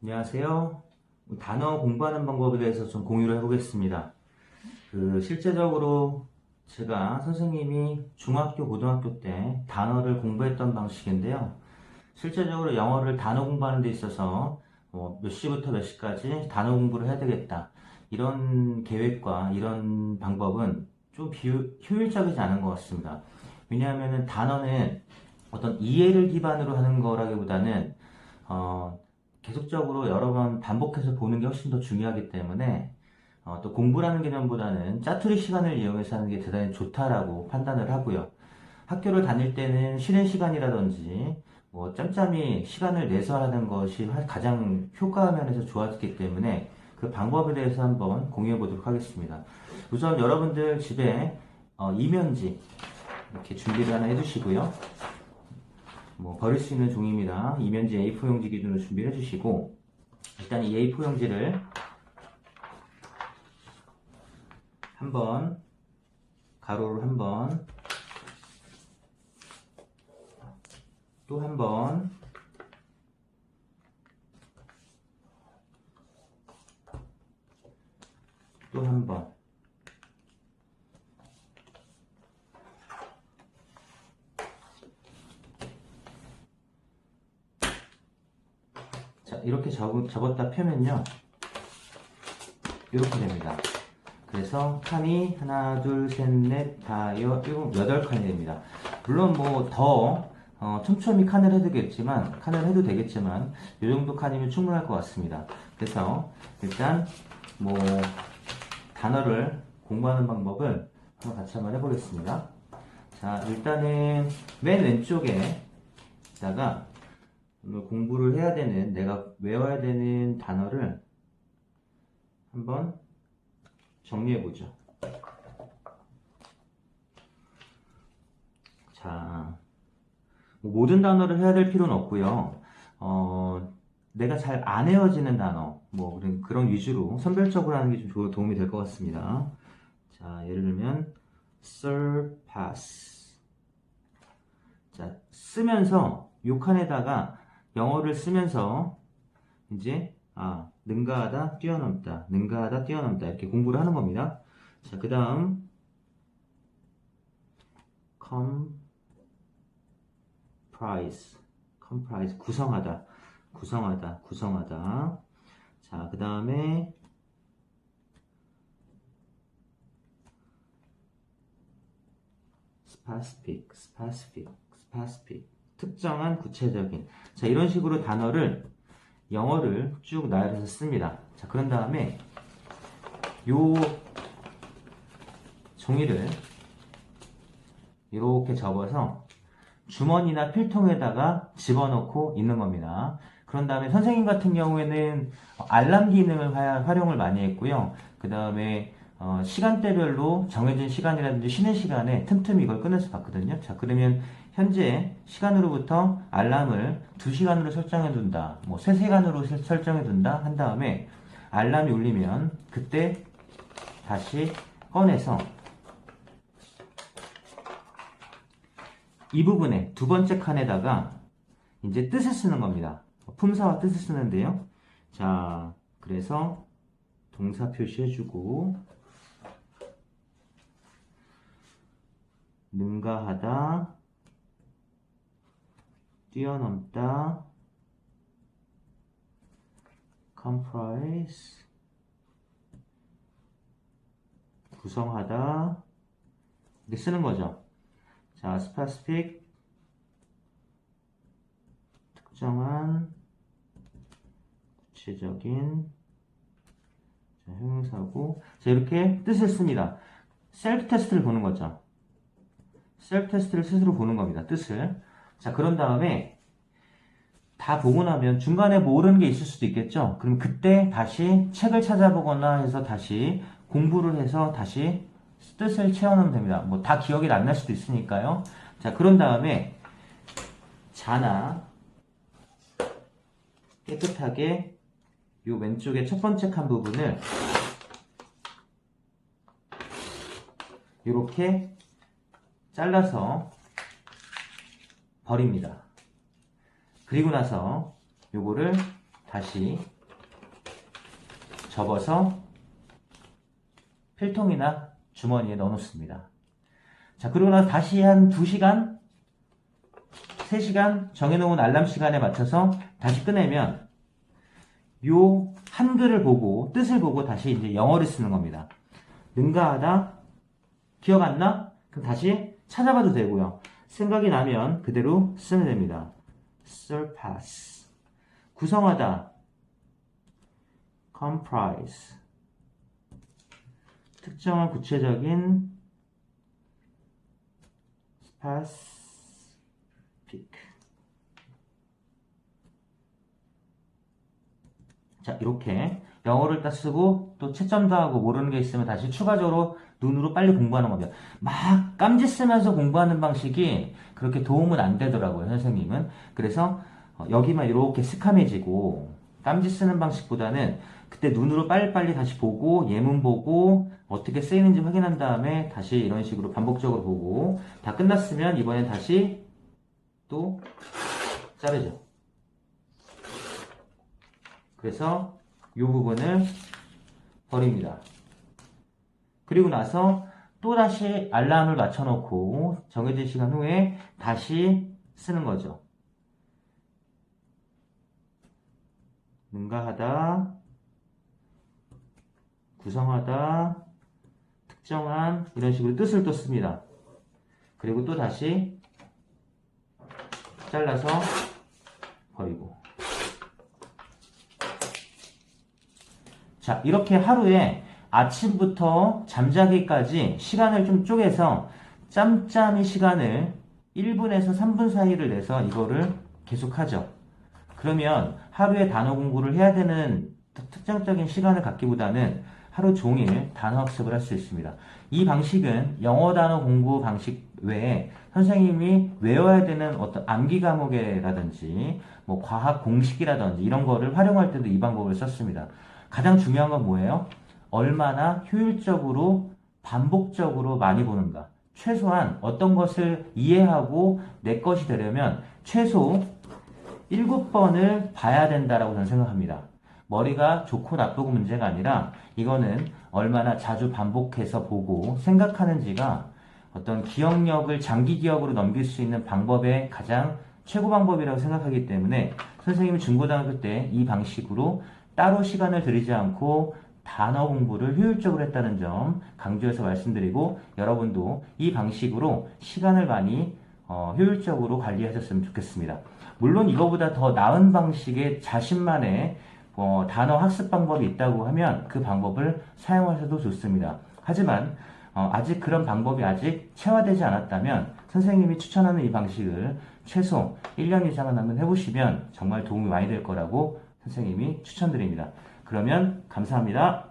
안녕하세요. 단어 공부하는 방법에 대해서 좀 공유를 해보겠습니다. 실제적으로 제가 선생님이 중학교, 고등학교 때 단어를 공부했던 방식인데요. 실제적으로 영어를 단어 공부하는 데 있어서 몇 시부터 몇 시까지 단어 공부를 해야 되겠다. 이런 계획과 이런 방법은 좀 효율적이지 않은 것 같습니다. 왜냐하면 단어는 어떤 이해를 기반으로 하는 거라기보다는 계속적으로 여러 번 반복해서 보는 게 훨씬 더 중요하기 때문에 또 공부라는 개념보다는 짜투리 시간을 이용해서 하는 게 대단히 좋다라고 판단을 하고요. 학교를 다닐 때는 쉬는 시간이라든지 뭐 짬짬이 시간을 내서 하는 것이 가장 효과 면에서 좋았기 때문에 그 방법에 대해서 한번 공유해 보도록 하겠습니다. 우선 여러분들 집에 이면지 이렇게 준비를 하나 해두시고요. 버릴 수 있는 종이입니다. 이면지 A4 용지 기준으로 준비를 해주시고, 일단 이 A4 용지를 한번 가로로 한 번, 또 한 번, 또 한 번. 자, 이렇게 접었다 펴면요, 이렇게 됩니다. 그래서 칸이 하나, 둘, 셋, 넷, 다, 일곱, 여덟 칸이 됩니다. 물론 더 촘촘히 칸을 해도 되겠지만 이 정도 칸이면 충분할 것 같습니다. 그래서 일단 단어를 공부하는 방법을 같이 한번 해보겠습니다. 자, 일단은 맨 왼쪽에다가 오늘 공부를 해야 되는, 내가 외워야 되는 단어를 한번 정리해보죠. 자, 모든 단어를 해야 될 필요는 없고요. 내가 잘 안 외워지는 단어, 그런 위주로 선별적으로 하는 게 좀 도움이 될 것 같습니다. 자, 예를 들면 surpass. 자, 쓰면서 요 칸에다가 영어를 쓰면서 이제 능가하다, 뛰어넘다, 능가하다, 뛰어넘다 이렇게 공부를 하는 겁니다. 자, 그 다음 comprise, 구성하다, 구성하다. 자, 그 다음에 specific, 특정한, 구체적인. 자, 이런 식으로 영어를 쭉 나열해서 씁니다. 자, 그런 다음에 요 종이를 이렇게 접어서 주머니나 필통에다가 집어넣고 있는 겁니다. 그런 다음에 선생님 같은 경우에는 알람 기능을 활용을 많이 했고요. 그 다음에 시간대별로 정해진 시간이라든지 쉬는 시간에 틈틈이 이걸 끊어서 봤거든요. 자, 그러면 현재 시간으로부터 알람을 2시간으로 설정해 둔다, 3시간으로 설정해 둔다 한 다음에 알람이 울리면 그때 다시 꺼내서 이 부분에 두 번째 칸에다가 이제 뜻을 쓰는 겁니다. 품사와 뜻을 쓰는데요. 자, 그래서 동사 표시해주고, 능가하다, 뛰어넘다, comprise, 구성하다, 이렇게 쓰는 거죠. 자, specific, 특정한, 구체적인, 자, 형용사고, 자, 이렇게 뜻을 씁니다. 셀프 테스트를 보는 거죠. 셀프 테스트를 스스로 보는 겁니다. 뜻을. 자, 그런 다음에 다 보고 나면 중간에 모르는 게 있을 수도 있겠죠. 그럼 그때 다시 책을 찾아보거나 해서 다시 공부를 해서 다시 뜻을 채워넣으면 됩니다. 다 기억이 안 날 수도 있으니까요. 자, 그런 다음에 자나 깨끗하게 요 왼쪽에 첫 번째 칸 부분을 이렇게 잘라서 버립니다. 그리고 나서 요거를 다시 접어서 필통이나 주머니에 넣어 놓습니다. 자, 그러고 나서 다시 한 2시간, 3시간 정해놓은 알람 시간에 맞춰서 다시 꺼내면 요 한글을 보고 뜻을 보고 다시 이제 영어를 쓰는 겁니다. 능가하다, 기억 안 나? 그럼 다시 찾아봐도 되고요. 생각이 나면 그대로 쓰면 됩니다. surpass, 구성하다, comprise, 특정한 구체적인 specific. 자, 이렇게 영어를 딱 쓰고 또 채점도 하고 모르는 게 있으면 다시 추가적으로 눈으로 빨리 공부하는 겁니다. 막 깜지 쓰면서 공부하는 방식이 그렇게 도움은 안 되더라고요, 선생님은. 그래서 여기만 이렇게 스캄해지고 깜지 쓰는 방식보다는 그때 눈으로 빨리빨리 다시 보고 예문 보고 어떻게 쓰이는지 확인한 다음에 다시 이런 식으로 반복적으로 보고 다 끝났으면 이번엔 다시 또 자르죠. 그래서 이 부분을 버립니다. 그리고 나서 또다시 알람을 맞춰놓고 정해진 시간 후에 다시 쓰는 거죠. 능가하다, 구성하다, 특정한 이런 식으로 뜻을 또 씁니다. 그리고 또 다시 잘라서 버리고. 자, 이렇게 하루에 아침부터 잠자기까지 시간을 좀 쪼개서 짬짬이 시간을 1분에서 3분 사이를 내서 이거를 계속하죠. 그러면 하루에 단어 공부를 해야 되는 특정적인 시간을 갖기보다는 하루 종일 단어 학습을 할 수 있습니다. 이 방식은 영어 단어 공부 방식 외에 선생님이 외워야 되는 어떤 암기 과목이라든지 뭐 과학 공식이라든지 이런 거를 활용할 때도 이 방법을 썼습니다. 가장 중요한 건 뭐예요? 얼마나 효율적으로 반복적으로 많이 보는가. 최소한 어떤 것을 이해하고 내 것이 되려면 최소 7번을 봐야 된다라고 저는 생각합니다. 머리가 좋고 나쁘고 문제가 아니라 이거는 얼마나 자주 반복해서 보고 생각하는지가 어떤 기억력을 장기 기억으로 넘길 수 있는 방법의 가장 최고 방법이라고 생각하기 때문에 선생님이 중고등학교 때 이 방식으로 따로 시간을 들이지 않고 단어 공부를 효율적으로 했다는 점 강조해서 말씀드리고 여러분도 이 방식으로 시간을 많이 효율적으로 관리하셨으면 좋겠습니다. 물론 이거보다 더 나은 방식의 자신만의 단어 학습 방법이 있다고 하면 그 방법을 사용하셔도 좋습니다. 하지만 아직 그런 방법이 아직 체화되지 않았다면 선생님이 추천하는 이 방식을 최소 1년 이상은 한번 해보시면 정말 도움이 많이 될 거라고 선생님이 추천드립니다. 그러면 감사합니다.